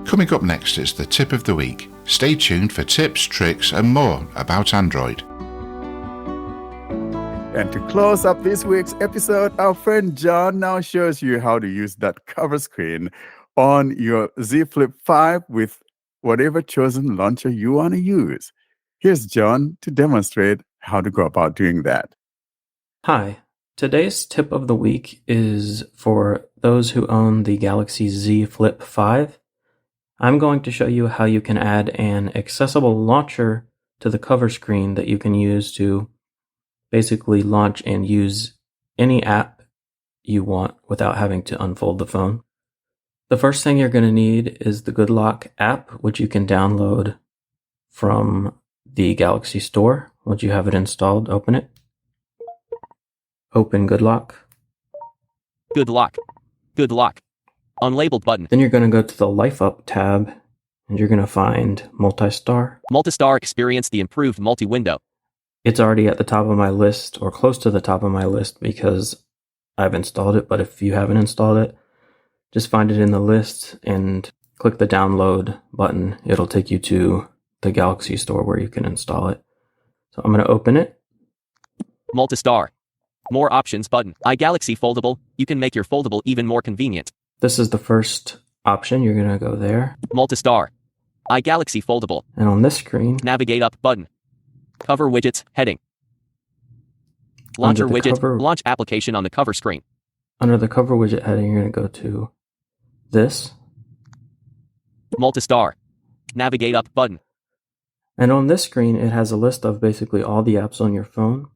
Coming up next is the tip of the week. Stay tuned for tips, tricks and more about Android. And to close up this week's episode, our friend John now shows you how to use that cover screen on your Z Flip 5 with whatever chosen launcher you want to use. Here's John to demonstrate how to go about doing that. Hi, today's tip of the week is for those who own the Galaxy Z Flip 5. I'm going to show you how you can add an accessible launcher to the cover screen that you can use to basically launch and use any app you want without having to unfold the phone. The first thing you're going to need is the GoodLock app, which you can download from the Galaxy Store. Once you have it installed, open it. Open GoodLock. GoodLock. GoodLock. Unlabeled button. Then you're going to go to the Life Up tab, and you're going to find Multistar. Multistar experience the improved multi-window. It's already at the top of my list, or close to the top of my list, because I've installed it. But if you haven't installed it, just find it in the list and click the download button. It'll take you to the Galaxy Store where you can install it. So I'm going to open it. Multistar. More options button. iGalaxy Foldable. You can make your foldable even more convenient. This is the first option. You're going to go there. Multistar. iGalaxy Foldable. And on this screen, navigate up button. Cover widgets heading. Launcher widget. Launch application on the cover screen. Under the cover widget heading, you're going to go to this. Multistar. Navigate up button. And on this screen, it has a list of basically all the apps on your phone.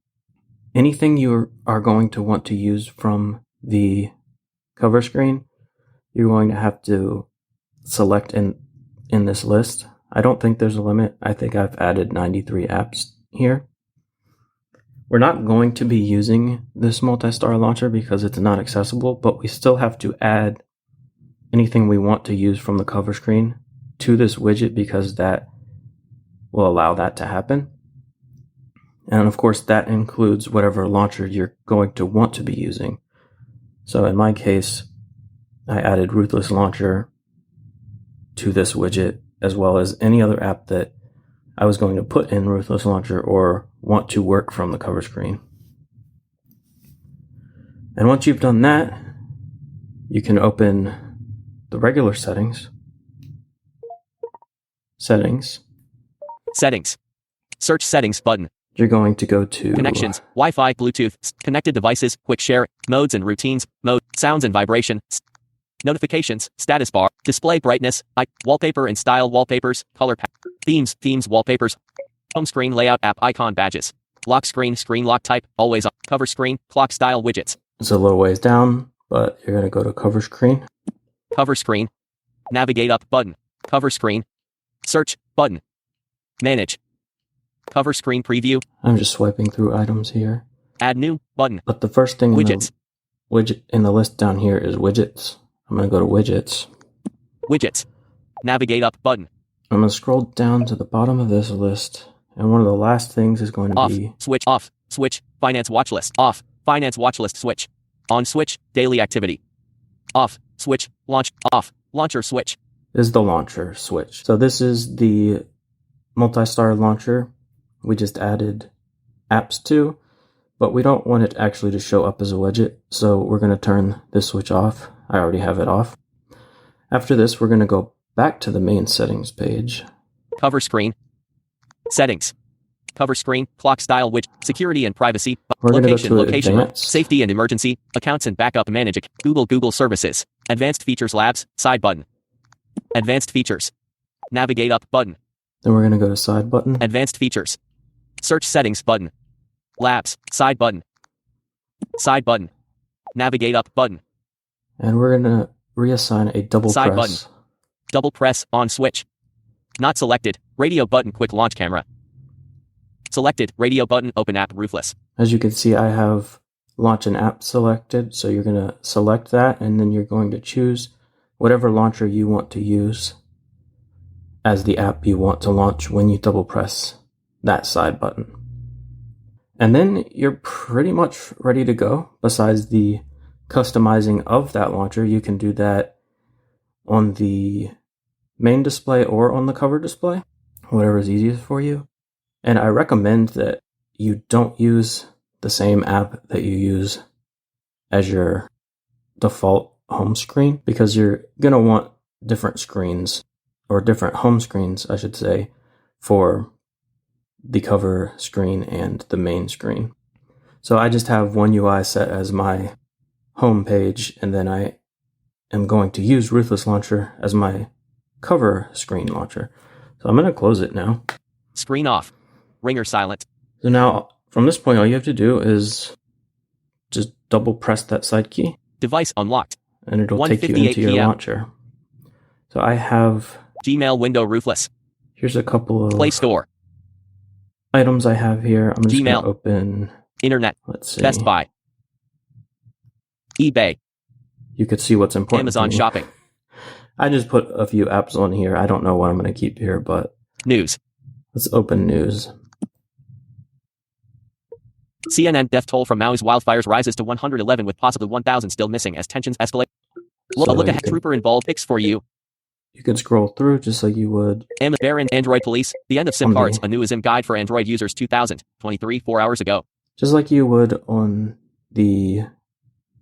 Anything you are going to want to use from the cover screen, you're going to have to select in this list. I don't think there's a limit. I think I've added 93 apps here. We're not going to be using this Multistar launcher because it's not accessible, but we still have to add anything we want to use from the cover screen to this widget because that will allow that to happen. And of course, that includes whatever launcher you're going to want to be using. So in my case, I added Ruthless Launcher to this widget, as well as any other app that I was going to put in Ruthless Launcher or want to work from the cover screen. And once you've done that, you can open the regular settings. Settings. Search settings button. You're going to go to connections, Wi-Fi, Bluetooth, connected devices, quick share, modes and routines, mode, sounds and vibration, notifications, status bar, display brightness, wallpaper and style wallpapers, color themes, wallpapers, home screen layout, app icon badges, lock screen, screen lock type, always on, cover screen, clock style widgets. It's a little ways down, but you're going to go to cover screen. Cover screen, navigate up button, cover screen, search button, manage. Cover screen preview. I'm just swiping through items here. Add new button. But the first thing widgets. Widget in the list down here is widgets. I'm going to go to widgets. Widgets. Navigate up button. I'm going to scroll down to the bottom of this list. And one of the last things is going to be switch off. Switch finance watch list. Off. Finance watch list switch. On switch daily activity. Off. Switch launch. Off. Launcher switch. Is the launcher switch. So this is the Multistar launcher we just added apps to, but we don't want it actually to show up as a widget, so we're going to turn this switch off. I already have it off. After this, we're going to go back to the main settings page. Cover screen. Settings. Cover screen, clock style widget, security and privacy, location, advanced. Safety and emergency, accounts and backup, manage, Google services, advanced features, labs, side button. Advanced features. Navigate up button. Then we're going to go to side button. Advanced features. Search settings button. Labs, side button. Side button. Navigate up button. And we're going to reassign a double side press. Button. Double press on switch. Not selected. Radio button, quick launch camera. Selected. Radio button, open app, Ruthless. As you can see, I have launch an app selected. So you're going to select that and then you're going to choose whatever launcher you want to use as the app you want to launch when you double press that side button. And then you're pretty much ready to go. Besides the customizing of that launcher, you can do that on the main display or on the cover display, whatever is easiest for you. And I recommend that you don't use the same app that you use as your default home screen, because you're going to want different screens, or different home screens, I should say, for the cover screen and the main screen. So I just have one UI set as my home page, and then I am going to use Ruthless Launcher as my cover screen launcher. So I'm going to close it now. Screen off. Ringer silent. So now, from this point, all you have to do is just double press that side key, Device unlocked. and it'll take you 1:58 into your PM. launcher. So I have, Gmail window Ruthless. here's a couple of Play Store. items I have here. I'm just going Gmail. to open, Internet. let's see. Best Buy. eBay. You could see what's important. Amazon to me. Shopping. I just put a few apps on here. I don't know what I'm going to keep here, but News. let's open news. CNN death toll from Maui's wildfires rises to 111 with possibly 1,000 still missing as tensions escalate. Look So ahead you can- trooper in bold picks for you. You can scroll through just like you would. Baron Android Police. The end of SIM On the- cards. A new SIM guide for Android users 2023 4 hours ago. Just like you would on the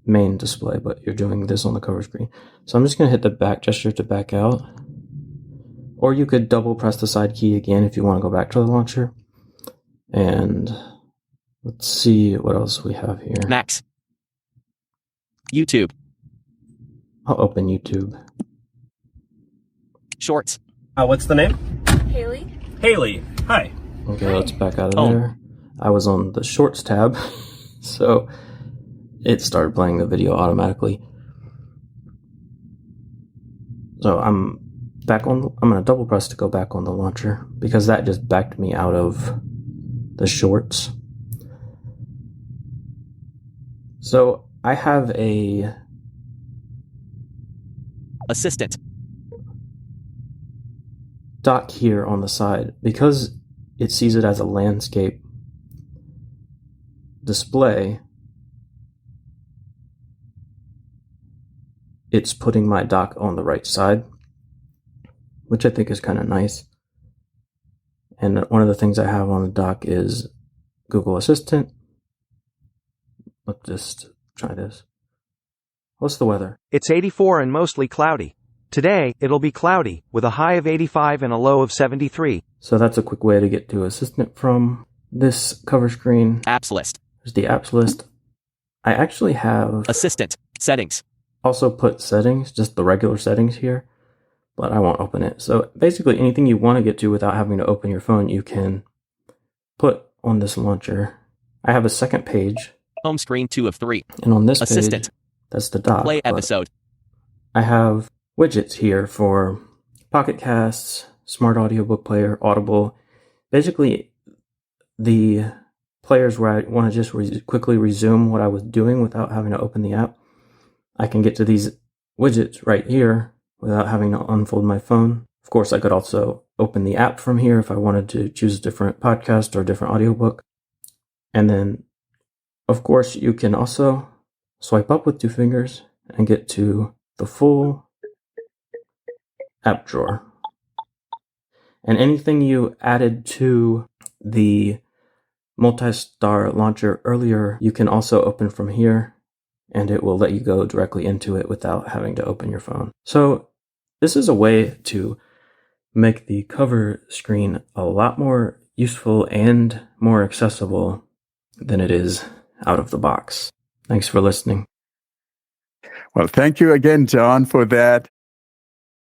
main display, but you're doing this on the cover screen. So I'm just going to hit the back gesture to back out. Or you could double press the side key again if you want to go back to the launcher. And let's see what else we have here. Max. YouTube. I'll open YouTube. Shorts. What's the name? Haley? Haley. Hi. Okay, let's back out of Oh. there. I was on the Shorts tab, so it started playing the video automatically. So I'm back on. I'm going to double press to go back on the launcher because that just backed me out of the Shorts. So I have a Assistant. dock here on the side because it sees it as a landscape display. It's putting my dock on the right side, which I think is kind of nice. And one of the things I have on the dock is Google Assistant. Let's just try this. What's the weather? It's 84 and mostly cloudy. Today, it'll be cloudy, with a high of 85 and a low of 73. So that's a quick way to get to Assistant from this cover screen. Apps list. There's the apps list. I actually have Assistant. Settings. also put settings, just the regular settings here, but I won't open it. So basically anything you want to get to without having to open your phone, you can put on this launcher. I have a second page, Home screen 2 of 3. and on this Assistant. page, that's the dock. Play but episode. I have widgets here for Pocket Casts, Smart Audiobook Player, Audible. Basically, the players where I want to just quickly resume what I was doing without having to open the app. I can get to these widgets right here without having to unfold my phone. Of course, I could also open the app from here if I wanted to choose a different podcast or a different audiobook. And then, of course, you can also swipe up with 2 fingers and get to the full app drawer. And anything you added to the multi-star launcher earlier, you can also open from here, and it will let you go directly into it without having to open your phone. So this is a way to make the cover screen a lot more useful and more accessible than it is out of the box. Thanks for listening. Well, thank you again, John, for that.